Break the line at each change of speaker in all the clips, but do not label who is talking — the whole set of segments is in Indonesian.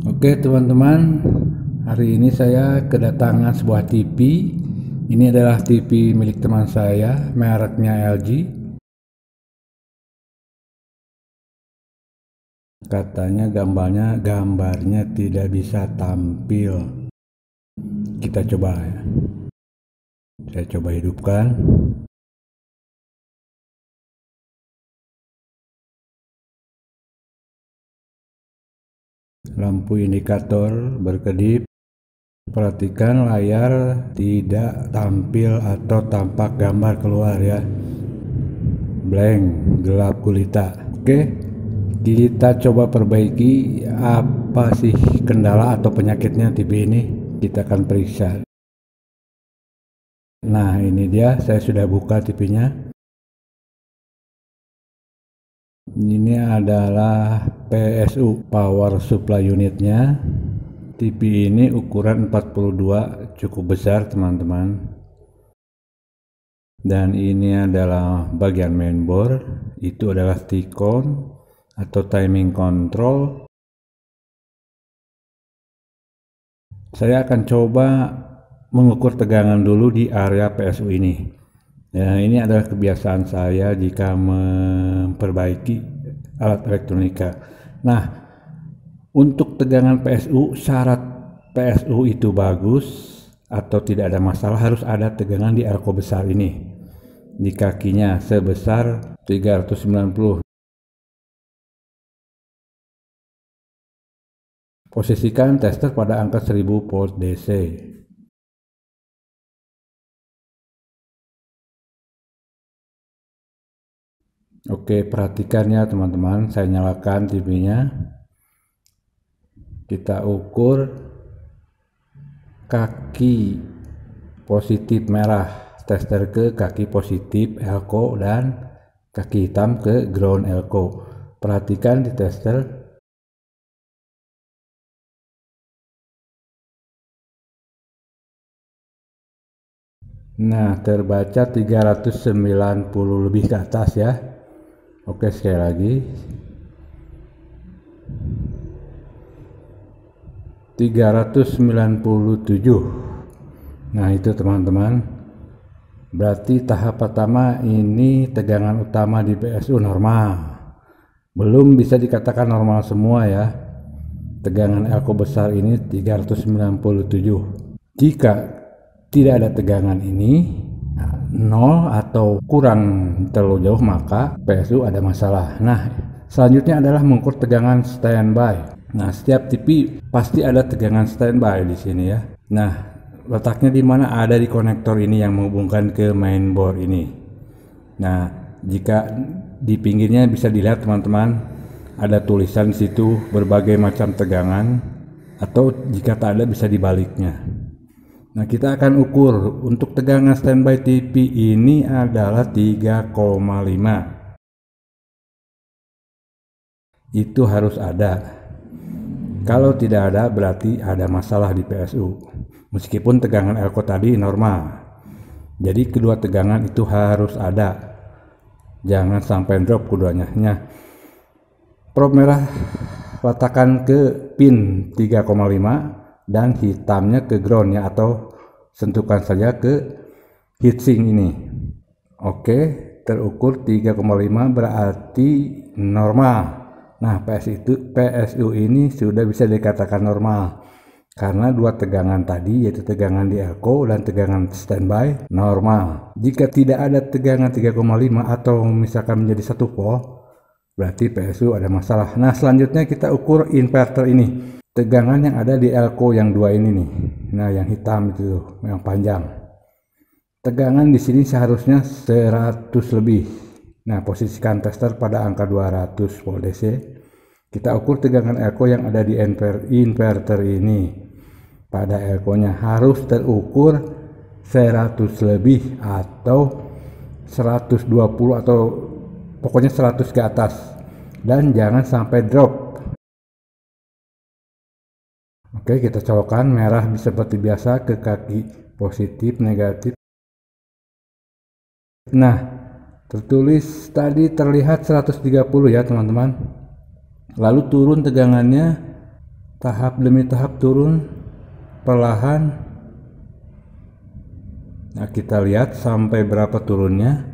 Oke teman-teman, hari ini saya kedatangan sebuah TV. Ini adalah TV milik teman saya, mereknya LG. Katanya gambarnya tidak bisa tampil. Kita coba ya. Saya coba hidupkan. Lampu indikator berkedip. Perhatikan layar tidak tampil atau tampak gambar keluar ya. Blank, gelap gulita. Oke, kita coba perbaiki apa sih kendala atau penyakitnya TV ini. Kita akan periksa. Nah, ini dia, saya sudah buka TV-nya. Ini adalah PSU, power supply unitnya. TV ini ukuran 42, cukup besar teman-teman. Dan ini adalah bagian mainboard, itu adalah T-con atau timing control. Saya akan coba mengukur tegangan dulu di area PSU ini. Ya, ini adalah kebiasaan saya jika memperbaiki alat elektronika. Nah, untuk tegangan PSU, syarat PSU itu bagus atau tidak ada masalah, harus ada tegangan di elko besar ini. Di kakinya sebesar 390. Posisikan tester pada angka 1000 volt DC. Oke, perhatikan ya teman-teman, saya nyalakan TV-nya. Kita ukur kaki positif merah tester ke kaki positif elko dan kaki hitam ke ground elko. Perhatikan di tester. Nah, terbaca 390 lebih ke atas ya. Oke, sekali lagi 397. Nah, itu teman-teman, berarti tahap pertama ini tegangan utama di PSU normal. Belum bisa dikatakan normal semua ya. Tegangan elko besar ini 397. Jika tidak ada tegangan ini, nol atau kurang terlalu jauh, maka PSU ada masalah. Nah, selanjutnya adalah mengukur tegangan standby. Nah, setiap TV pasti ada tegangan standby di sini ya. Nah, letaknya di mana? Ada di konektor ini yang menghubungkan ke mainboard ini. Nah, jika di pinggirnya bisa dilihat teman-teman, ada tulisan di situ berbagai macam tegangan, atau jika tak ada bisa dibaliknya. Nah, kita akan ukur untuk tegangan standby TV ini adalah 3,5. Itu harus ada. Kalau tidak ada berarti ada masalah di PSU. Meskipun tegangan elko tadi normal. Jadi kedua tegangan itu harus ada. Jangan sampai drop keduanya. Nah, probe merah letakkan ke pin 3,5 dan hitamnya ke groundnya, atau sentuhkan saja ke heatsink ini. Oke, terukur 3,5 berarti normal. Nah, PSU ini sudah bisa dikatakan normal karena dua tegangan tadi, yaitu tegangan di elko dan tegangan standby, normal. Jika tidak ada tegangan 3,5 atau misalkan menjadi 1 volt, berarti PSU ada masalah. Nah, selanjutnya kita ukur inverter ini. Tegangan yang ada di elko yang dua ini nih. Nah, yang hitam itu, yang panjang. Tegangan di sini seharusnya 100 lebih. Nah, posisikan tester pada angka 200 volt DC. Kita ukur tegangan elko yang ada di inverter ini. Pada elko-nya harus terukur 100 lebih atau 120 atau pokoknya 100 ke atas. Dan jangan sampai drop. Oke, kita colokkan merah seperti biasa ke kaki positif, negatif. Nah, tertulis tadi terlihat 130 ya teman-teman. Lalu turun tegangannya tahap demi tahap turun perlahan. Nah, kita lihat sampai berapa turunnya.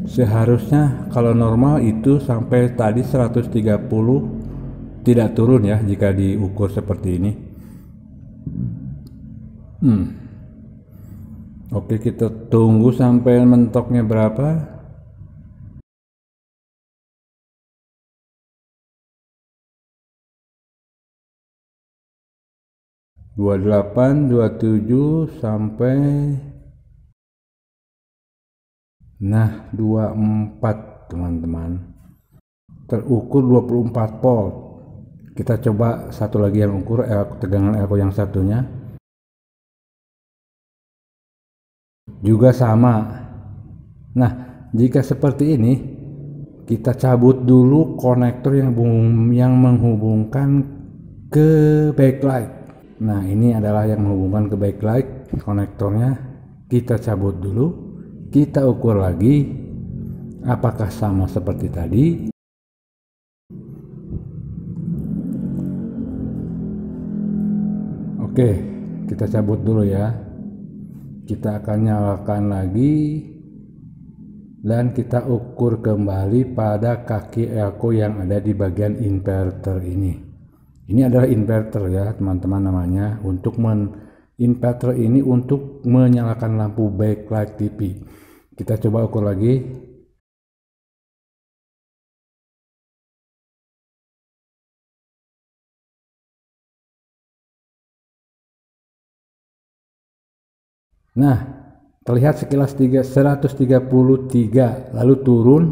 Seharusnya kalau normal itu sampai tadi 130 tidak turun ya jika diukur seperti ini. Oke, kita tunggu sampai mentoknya berapa. 28, 27 sampai 24 teman-teman. Terukur 24 volt. Kita coba satu lagi yang ukur tegangan elko yang satunya. Juga sama. Nah, jika seperti ini kita cabut dulu konektor yang menghubungkan ke backlight. Nah, ini adalah yang menghubungkan ke backlight, konektornya kita cabut dulu, kita ukur lagi apakah sama seperti tadi. Oke, kita cabut dulu ya. Kita akan nyalakan lagi dan kita ukur kembali pada kaki elko yang ada di bagian inverter ini. Ini adalah inverter ya teman-teman namanya. Untuk inverter ini untuk menyalakan lampu backlight TV. Kita coba ukur lagi. Nah, terlihat sekilas 133 lalu turun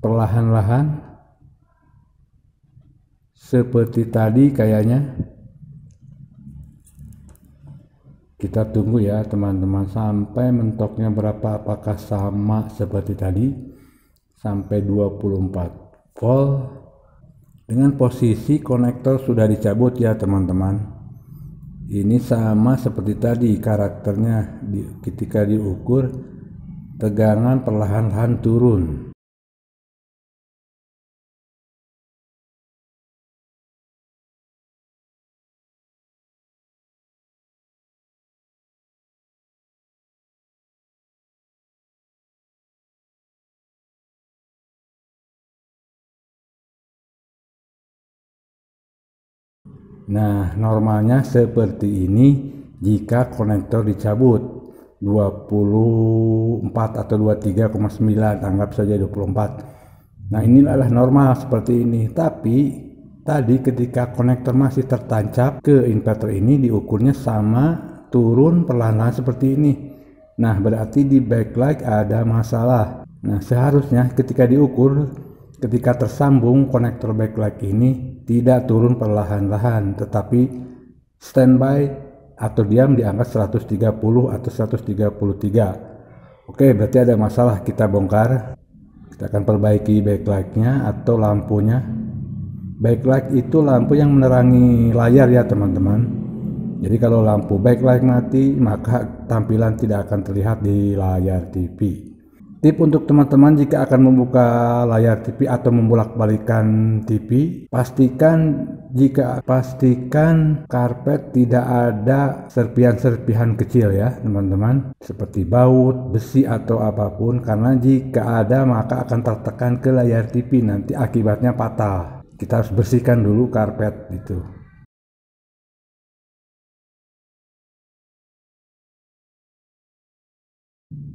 perlahan-lahan seperti tadi kayaknya. Kita tunggu ya teman-teman sampai mentoknya berapa, apakah sama seperti tadi sampai 24 volt. Dengan posisi konektor sudah dicabut ya teman-teman. Ini sama seperti tadi karakternya, ketika diukur tegangan perlahan-lahan turun. Nah, normalnya seperti ini jika konektor dicabut 24 atau 23,9, anggap saja 24. Nah, ini adalah normal seperti ini. Tapi tadi ketika konektor masih tertancap ke inverter ini diukurnya sama, turun perlahan-lahan seperti ini. Nah, berarti di backlight ada masalah. Nah, seharusnya ketika diukur, ketika tersambung konektor backlight ini tidak turun perlahan-lahan, tetapi standby atau diam di angka 130 atau 133. Oke, berarti ada masalah, kita bongkar. Kita akan perbaiki backlightnya atau lampunya. Backlight itu lampu yang menerangi layar ya teman-teman. Jadi kalau lampu backlight mati, maka tampilan tidak akan terlihat di layar TV. Tip untuk teman-teman jika akan membuka layar TV atau membolak-balikan TV, pastikan karpet tidak ada serpihan-serpihan kecil ya teman-teman, seperti baut, besi atau apapun, karena jika ada maka akan tertekan ke layar TV, nanti akibatnya fatal. Kita harus bersihkan dulu karpet itu.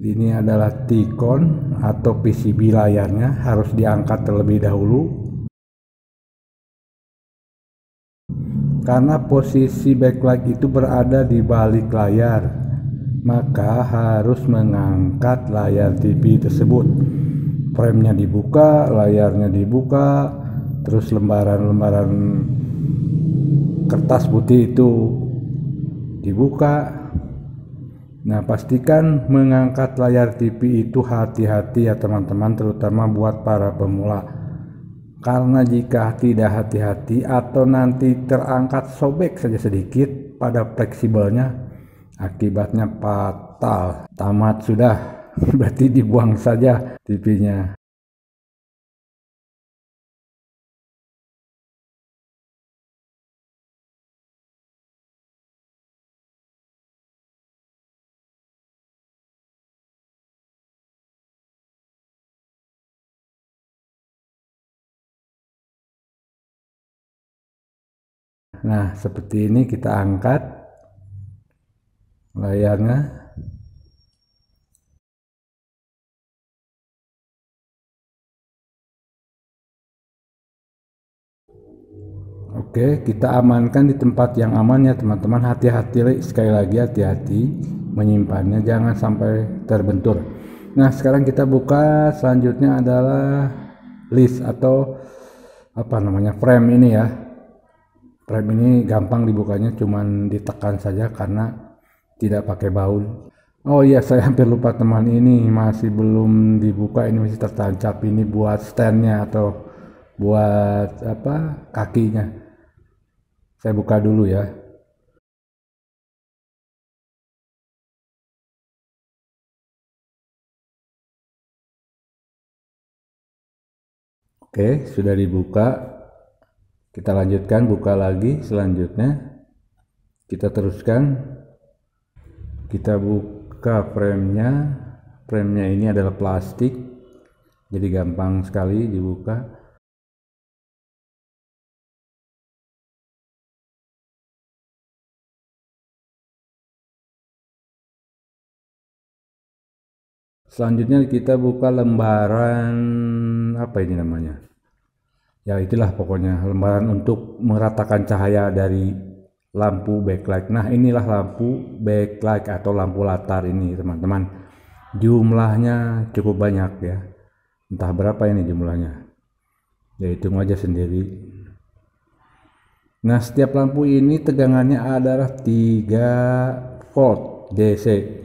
Ini adalah T-Con atau PCB layarnya, harus diangkat terlebih dahulu karena posisi backlight itu berada di balik layar, maka harus mengangkat layar TV tersebut. Framenya dibuka, layarnya dibuka, terus lembaran-lembaran kertas putih itu dibuka. Nah, pastikan mengangkat layar TV itu hati-hati ya teman-teman, terutama buat para pemula. Karena jika tidak hati-hati atau nanti terangkat sobek saja sedikit pada fleksibelnya, akibatnya fatal. Tamat sudah. berarti dibuang saja TV-nya. Nah, seperti ini kita angkat layarnya. Oke, kita amankan di tempat yang aman ya teman-teman. Hati-hati, sekali lagi hati-hati menyimpannya, jangan sampai terbentur. Nah, sekarang kita buka. Selanjutnya adalah list atau apa namanya, frame ini ya. Frame ini gampang dibukanya, cuman ditekan saja karena tidak pakai baut. Oh iya, saya hampir lupa teman, ini masih belum dibuka, ini masih tertancap. Ini buat standnya atau buat apa, kakinya. Saya buka dulu ya. Oke, sudah dibuka. Kita lanjutkan, buka lagi. Selanjutnya kita teruskan. Kita buka frame-nya. Frame-nya ini adalah plastik, jadi gampang sekali dibuka. Selanjutnya kita buka lembaran, apa ini namanya? Ya itulah pokoknya, lembaran untuk meratakan cahaya dari lampu backlight. Nah, inilah lampu backlight atau lampu latar ini teman-teman. Jumlahnya cukup banyak ya. Entah berapa ini jumlahnya. Ya hitung aja sendiri. Nah, setiap lampu ini tegangannya adalah 3 volt DC.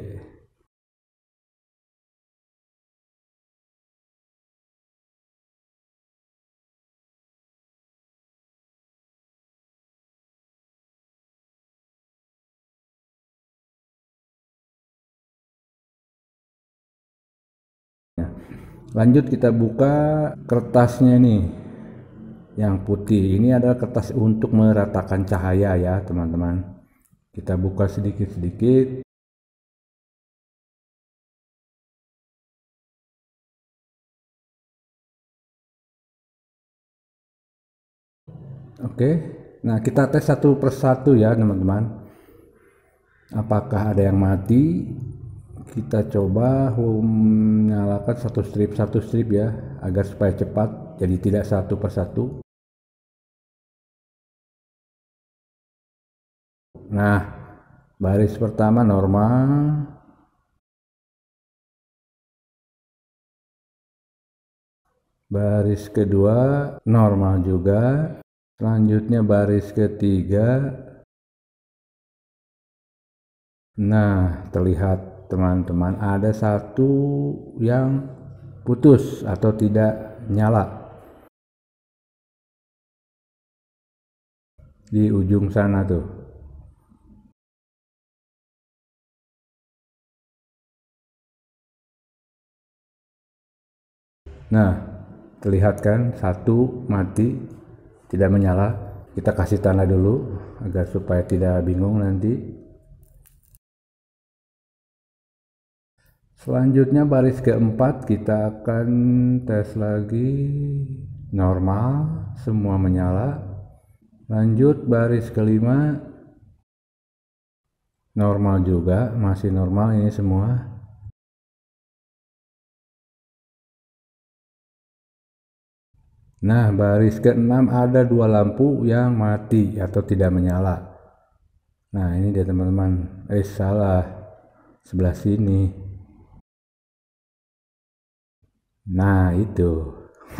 Lanjut kita buka kertasnya nih, yang putih. Ini adalah kertas untuk meratakan cahaya ya teman-teman. Kita buka sedikit-sedikit. Oke, nah kita tes satu persatu ya teman-teman. Apakah ada yang mati? Kita coba nyalakan satu strip ya, agar supaya cepat, jadi tidak satu persatu. Nah, baris pertama normal, baris kedua normal juga, selanjutnya baris ketiga. Nah, terlihat teman-teman ada satu yang putus atau tidak nyala di ujung sana tuh. Nah, terlihat kan satu mati, tidak menyala. Kita kasih tanda dulu agar supaya tidak bingung nanti. Selanjutnya baris keempat kita akan tes lagi, normal, semua menyala. Lanjut baris kelima, normal juga, masih normal ini semua. Nah, baris ke-6 ada 2 lampu yang mati atau tidak menyala. Nah, ini dia teman-teman. Salah. Sebelah sini. Nah, itu.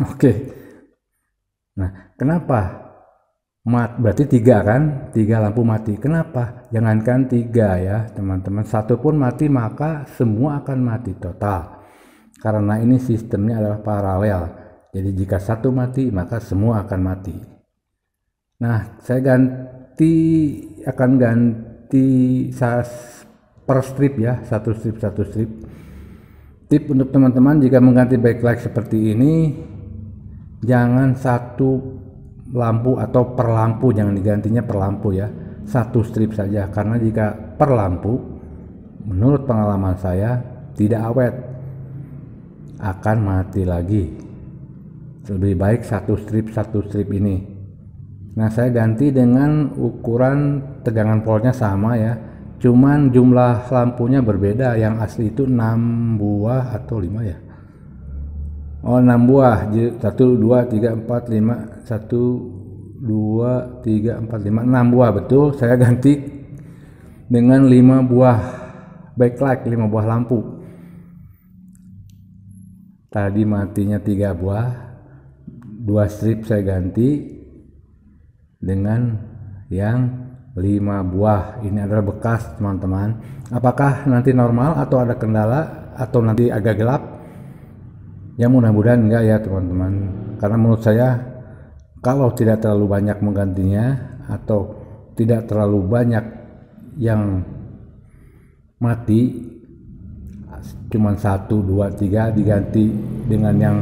Oke. Nah, kenapa? Berarti 3 kan? 3 lampu mati. Kenapa? Jangankan 3 ya, teman-teman. Satu pun mati, maka semua akan mati total. Karena ini sistemnya adalah paralel. Jadi jika satu mati, maka semua akan mati. Nah, saya akan ganti per strip ya, satu strip. Tip untuk teman-teman jika mengganti backlight seperti ini, jangan satu lampu atau per lampu, jangan digantinya per lampu ya, satu strip saja, karena jika per lampu menurut pengalaman saya tidak awet, akan mati lagi. Lebih baik satu strip ini. Nah, saya ganti dengan ukuran tegangan polnya sama ya, cuman jumlah lampunya berbeda. Yang asli itu 6 buah atau 5 ya. Oh, 6 buah. 1 2 3 4 5 1 2 3 4 5 6 buah, betul. Saya ganti dengan 5 buah backlight, 5 buah lampu. Tadi matinya 3 buah, 2 strip saya ganti dengan yang 5 buah. Ini adalah bekas, teman-teman. Apakah nanti normal atau ada kendala atau nanti agak gelap? Ya mudah-mudahan enggak ya teman-teman, karena menurut saya kalau tidak terlalu banyak menggantinya atau tidak terlalu banyak yang mati, cuman 1 2 3 diganti dengan yang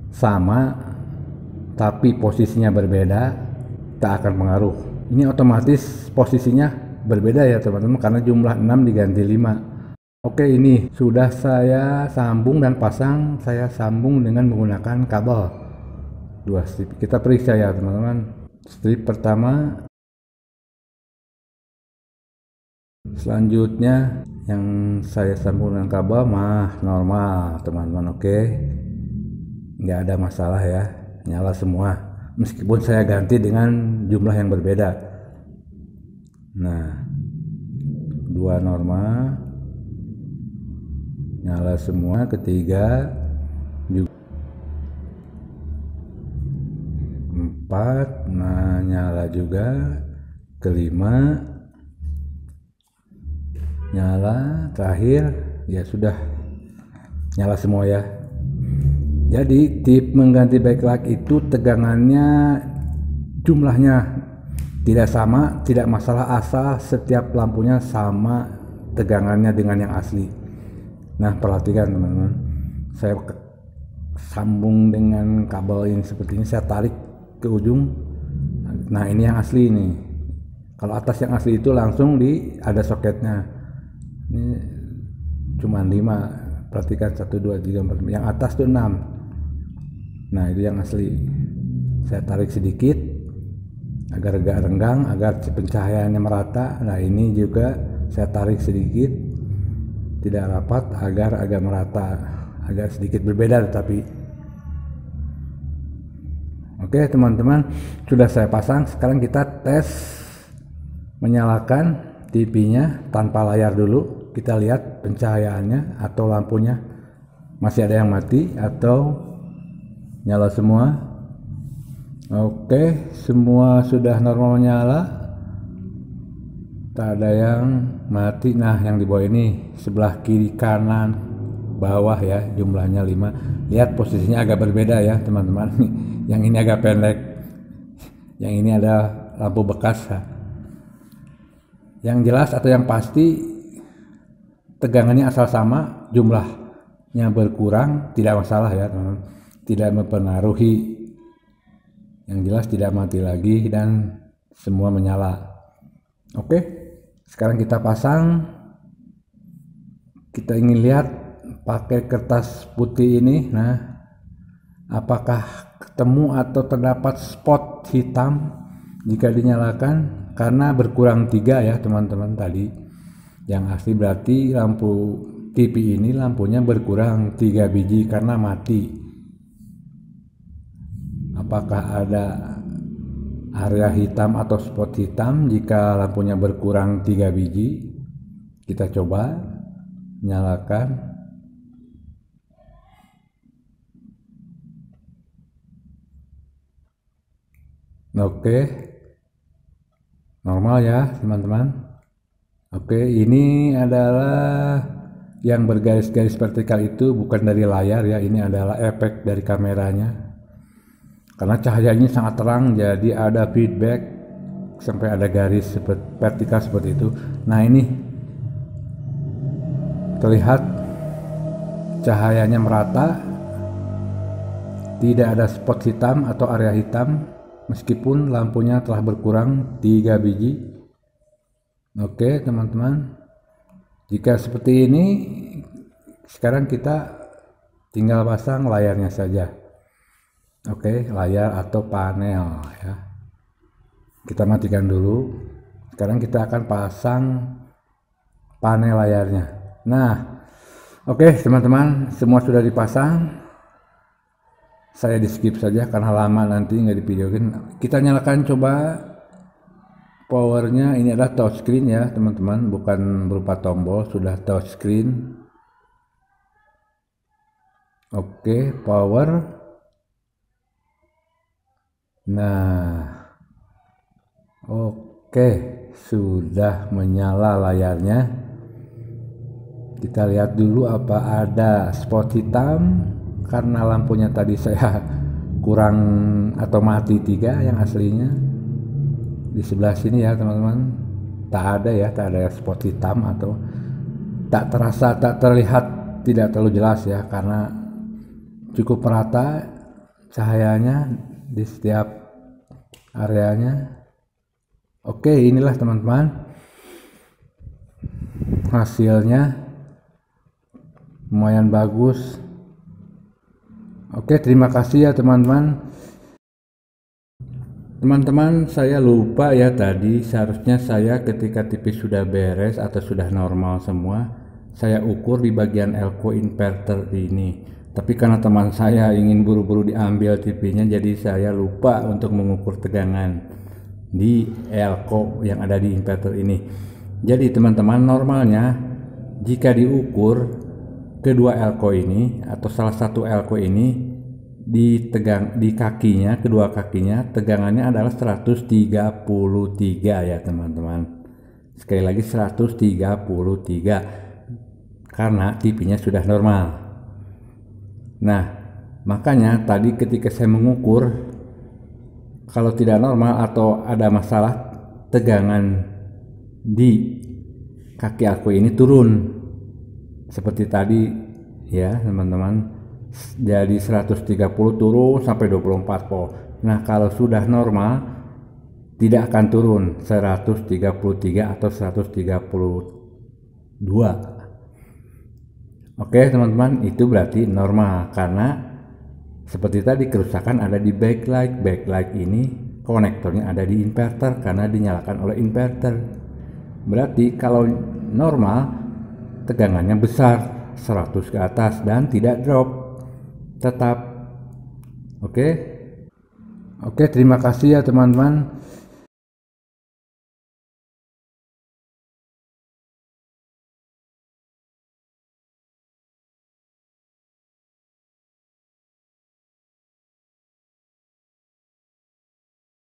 sama tapi posisinya berbeda, tak akan pengaruh. Ini otomatis posisinya berbeda ya teman-teman, karena jumlah 6 diganti 5. Oke, ini sudah saya sambung dan pasang. Saya sambung dengan menggunakan kabel 2 strip. Kita periksa ya teman-teman. Strip pertama, selanjutnya yang saya sambung dengan kabel normal teman-teman. Oke, nggak ada masalah ya, nyala semua meskipun saya ganti dengan jumlah yang berbeda. Nah, 2 normal, nyala semua. Ketiga juga 4, nah nyala juga. Kelima nyala. Terakhir ya sudah nyala semua ya. Jadi tip mengganti backlight itu tegangannya jumlahnya tidak sama, tidak masalah, asal setiap lampunya sama tegangannya dengan yang asli. Nah, perhatikan teman-teman, saya sambung dengan kabel ini seperti ini, saya tarik ke ujung. Nah, ini yang asli ini. Kalau atas yang asli itu langsung ada soketnya. Ini cuma 5, perhatikan 1 2 3 4, yang atas tuh 6. Nah, itu yang asli. Saya tarik sedikit agar agak renggang, agar pencahayaannya merata. Nah, ini juga saya tarik sedikit, tidak rapat, agar agak merata, agak sedikit berbeda tetapi. Oke teman-teman, sudah saya pasang. Sekarang kita tes menyalakan TV-nya tanpa layar dulu. Kita lihat pencahayaannya atau lampunya masih ada yang mati atau nyala semua. Oke, semua sudah normal nyala, tak ada yang mati. Nah, yang di bawah ini sebelah kiri kanan bawah ya, jumlahnya 5. Lihat posisinya agak berbeda ya teman-teman. Yang ini agak pendek, yang ini ada lampu bekas ya. Yang jelas atau yang pasti tegangannya asal sama, jumlahnya berkurang, tidak masalah ya teman-teman, tidak mempengaruhi. Yang jelas tidak mati lagi dan semua menyala. Oke, sekarang kita pasang. Kita ingin lihat pakai kertas putih ini. Nah, apakah ketemu atau terdapat spot hitam jika dinyalakan? Karena berkurang 3 ya teman-teman tadi. Yang asli berarti lampu TV ini lampunya berkurang 3 biji karena mati. Apakah ada area hitam atau spot hitam jika lampunya berkurang 3 biji? Kita coba nyalakan. Oke, normal ya teman-teman. Oke, ini adalah yang bergaris-garis vertikal itu bukan dari layar ya, ini adalah efek dari kameranya. Karena cahayanya sangat terang, jadi ada feedback sampai ada garis vertikal seperti itu. Nah, ini terlihat cahayanya merata, tidak ada spot hitam atau area hitam meskipun lampunya telah berkurang 3 biji. Oke teman-teman, jika seperti ini sekarang kita tinggal pasang layarnya saja. Oke, layar atau panel ya. Kita matikan dulu. Sekarang kita akan pasang panel layarnya. Nah, oke teman-teman, semua sudah dipasang. Saya di skip saja karena lama nanti nggak divideoin. Kita nyalakan coba powernya. Ini adalah touchscreen ya teman-teman, bukan berupa tombol, sudah touchscreen. Oke, power. Nah, oke, sudah menyala layarnya. Kita lihat dulu apa ada spot hitam, karena lampunya tadi saya kurang atau mati 3 yang aslinya. Di sebelah sini ya teman-teman, tak ada spot hitam atau tak terasa, tak terlihat, tidak terlalu jelas ya, karena cukup merata cahayanya di setiap areanya. Oke, inilah teman-teman hasilnya, lumayan bagus. Oke, terima kasih ya teman-teman. Teman-teman, saya lupa ya tadi, seharusnya saya ketika TV sudah beres atau sudah normal semua, saya ukur di bagian elko inverter ini. Tapi karena teman saya ingin buru-buru diambil TV-nya, jadi saya lupa untuk mengukur tegangan di elko yang ada di inverter ini. Jadi teman-teman, normalnya jika diukur kedua elko ini atau salah satu elko ini di kakinya, kedua kakinya tegangannya adalah 133 ya teman-teman. Sekali lagi 133 karena TV-nya sudah normal. Nah, makanya tadi ketika saya mengukur, kalau tidak normal atau ada masalah, tegangan di kaki aku ini turun seperti tadi ya teman-teman, jadi 130 turun sampai 24 volt. Nah, kalau sudah normal tidak akan turun 133 atau 132. Oke teman-teman, itu berarti normal karena seperti tadi kerusakan ada di backlight. Backlight ini konektornya ada di inverter karena dinyalakan oleh inverter. Berarti kalau normal tegangannya besar 100 ke atas dan tidak drop, tetap. Oke, terima kasih ya teman-teman.